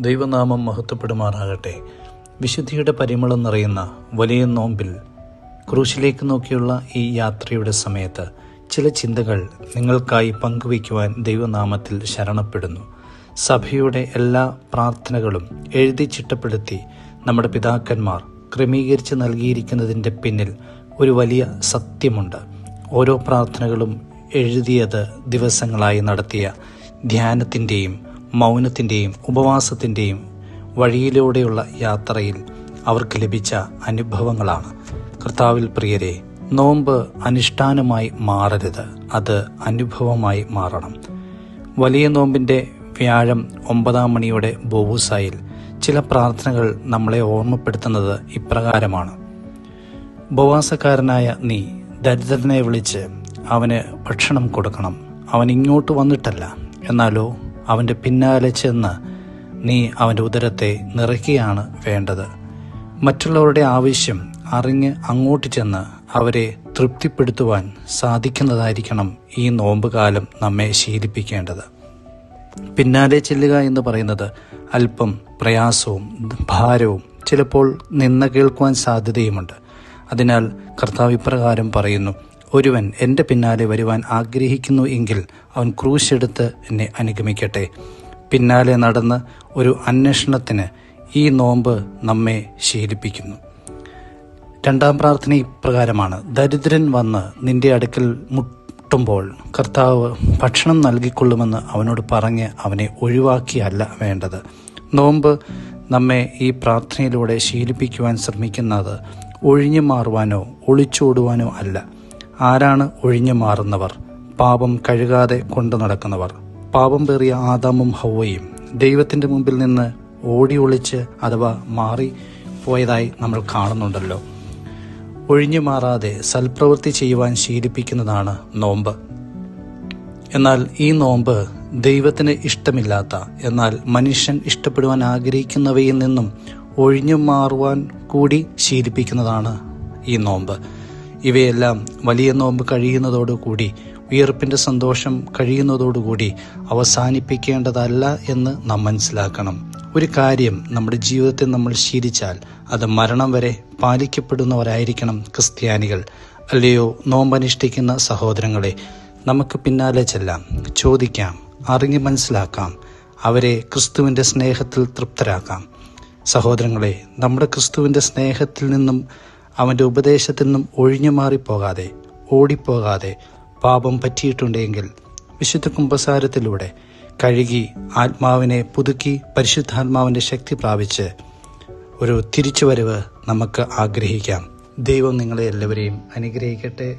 ദൈവനാമം മഹത്വപ്പെടുമാറാകട്ടെ. വിശുദ്ധിയുടെ പരിമളം നിറയുന്ന വലിയ നോമ്പിൽ ക്രൂശിലേക്ക് നോക്കിയുള്ള ഈ യാത്രയുടെ സമയത്ത് ചില ചിന്തകൾ നിങ്ങൾക്കായി പങ്കുവയ്ക്കുവാൻ ദൈവനാമത്തിൽ ശരണപ്പെടുന്നു. സഭയുടെ എല്ലാ പ്രാർത്ഥനകളും എഴുതി ചിട്ടപ്പെടുത്തി നമ്മുടെ പിതാക്കന്മാർ ക്രമീകരിച്ച് നൽകിയിരിക്കുന്നതിൻ്റെ പിന്നിൽ ഒരു വലിയ സത്യമുണ്ട്. ഓരോ പ്രാർത്ഥനകളും എഴുതിയത് ദിവസങ്ങളായി നടത്തിയ ധ്യാനത്തിൻ്റെയും മൗനത്തിൻ്റെയും ഉപവാസത്തിൻ്റെയും വഴിയിലൂടെയുള്ള യാത്രയിൽ അവർക്ക് ലഭിച്ച അനുഭവങ്ങളാണ്. കർത്താവിൽ പ്രിയരെ, നോമ്പ് അനുഷ്ഠാനമായി മാറരുത്, അത് അനുഭവമായി മാറണം. വലിയ നോമ്പിൻ്റെ വ്യാഴം 9 മണിയുടെ ബോവൂസായിൽ ചില പ്രാർത്ഥനകൾ നമ്മളെ ഓർമ്മപ്പെടുത്തുന്നത് ഇപ്രകാരമാണ്: ഉപവാസക്കാരനായ നീ ദരിദ്രനെ വിളിച്ച് അവന് ഭക്ഷണം കൊടുക്കണം. അവൻ ഇങ്ങോട്ട് വന്നിട്ടല്ല, എന്നാലോ അവൻ്റെ പിന്നാലെ ചെന്ന് നീ അവൻ്റെ ഉദരത്തെ നിറയ്ക്കുകയാണ് വേണ്ടത്. മറ്റുള്ളവരുടെ ആവശ്യം അറിഞ്ഞ് അങ്ങോട്ട് ചെന്ന് അവരെ തൃപ്തിപ്പെടുത്തുവാൻ സാധിക്കുന്നതായിരിക്കണം ഈ നോമ്പുകാലം നമ്മെ ശീലിപ്പിക്കേണ്ടത്. പിന്നാലെ ചെല്ലുക എന്ന് പറയുന്നത് അല്പം പ്രയാസവും ഭാരവും ചിലപ്പോൾ നിന്ന കേൾക്കുവാൻ സാധ്യതയുമുണ്ട്. അതിനാൽ കർത്താവ് ഇപ്രകാരം പറയുന്നു: ഒരുവൻ എൻ്റെ പിന്നാലെ വരുവാൻ ആഗ്രഹിക്കുന്നു എങ്കിൽ അവൻ ക്രൂശെടുത്ത് എന്നെ അനുഗമിക്കട്ടെ. പിന്നാലെ നടന്ന് ഒരു അന്വേഷണത്തിന് ഈ നോമ്പ് നമ്മെ ശീലിപ്പിക്കുന്നു. 2ാം പ്രാർത്ഥന ഇപ്രകാരമാണ്: ദരിദ്രൻ വന്ന് നിന്റെ അടുക്കൽ മുട്ടുമ്പോൾ കർത്താവ് ഭക്ഷണം നൽകിക്കൊള്ളുമെന്ന് അവനോട് പറഞ്ഞ് അവനെ ഒഴിവാക്കിയല്ല വേണ്ടത്. നോമ്പ് നമ്മെ ഈ പ്രാർത്ഥനയിലൂടെ ശീലിപ്പിക്കുവാൻ ശ്രമിക്കുന്നത് ഒഴിഞ്ഞു മാറുവാനോ ഒളിച്ചോടുവാനോ അല്ല. ആരാണ് ഒഴിഞ്ഞു മാറുന്നവർ? പാപം കഴുകാതെ കൊണ്ടു നടക്കുന്നവർ. പാപം പേറിയ ആദാമും ഹവ്വയും ദൈവത്തിൻ്റെ മുമ്പിൽ നിന്ന് ഓടി ഒളിച്ച് അഥവാ മാറിപ്പോയതായി നമ്മൾ കാണുന്നുണ്ടല്ലോ. ഒഴിഞ്ഞു മാറാതെ സൽപ്രവൃത്തി ചെയ്യുവാൻ ശീലിപ്പിക്കുന്നതാണ് നോമ്പ്. എന്നാൽ ഈ നോമ്പ് ദൈവത്തിന് ഇഷ്ടമില്ലാത്ത, എന്നാൽ മനുഷ്യൻ ഇഷ്ടപ്പെടുവാൻ ആഗ്രഹിക്കുന്നവയിൽ നിന്നും ഒഴിഞ്ഞു മാറുവാൻ കൂടി ശീലിപ്പിക്കുന്നതാണ് ഈ നോമ്പ്. ഇവയെല്ലാം വലിയ നോമ്പ് കഴിയുന്നതോടുകൂടി, ഉയർപ്പിൻ്റെ സന്തോഷം കഴിയുന്നതോടുകൂടി അവസാനിപ്പിക്കേണ്ടതല്ല എന്ന് നാം മനസ്സിലാക്കണം. ഒരു കാര്യം നമ്മുടെ ജീവിതത്തിൽ നമ്മൾ ശീലിച്ചാൽ അത് മരണം വരെ പാലിക്കപ്പെടുന്നവരായിരിക്കണം ക്രിസ്ത്യാനികൾ. അല്ലയോ നോമ്പനുഷ്ഠിക്കുന്ന സഹോദരങ്ങളെ, നമുക്ക് പിന്നാലെ ചെല്ലാം, ചോദിക്കാം, അറിഞ്ഞ് മനസ്സിലാക്കാം, അവരെ ക്രിസ്തുവിൻ്റെ സ്നേഹത്തിൽ തൃപ്തരാക്കാം. സഹോദരങ്ങളെ, നമ്മുടെ ക്രിസ്തുവിൻ്റെ സ്നേഹത്തിൽ നിന്നും അവൻ്റെ ഉപദേശത്തിൽ നിന്നും ഒഴിഞ്ഞു മാറിപ്പോകാതെ, ഓടിപ്പോകാതെ പാപം പറ്റിയിട്ടുണ്ടെങ്കിൽ വിശുദ്ധ കുമ്പസാരത്തിലൂടെ കഴുകി ആത്മാവിനെ പുതുക്കി പരിശുദ്ധാത്മാവിൻ്റെ ശക്തി പ്രാപിച്ച് ഒരു തിരിച്ചുവരവ് നമുക്ക് ആഗ്രഹിക്കാം. ദൈവം നിങ്ങളെ എല്ലാവരെയും അനുഗ്രഹിക്കട്ടെ.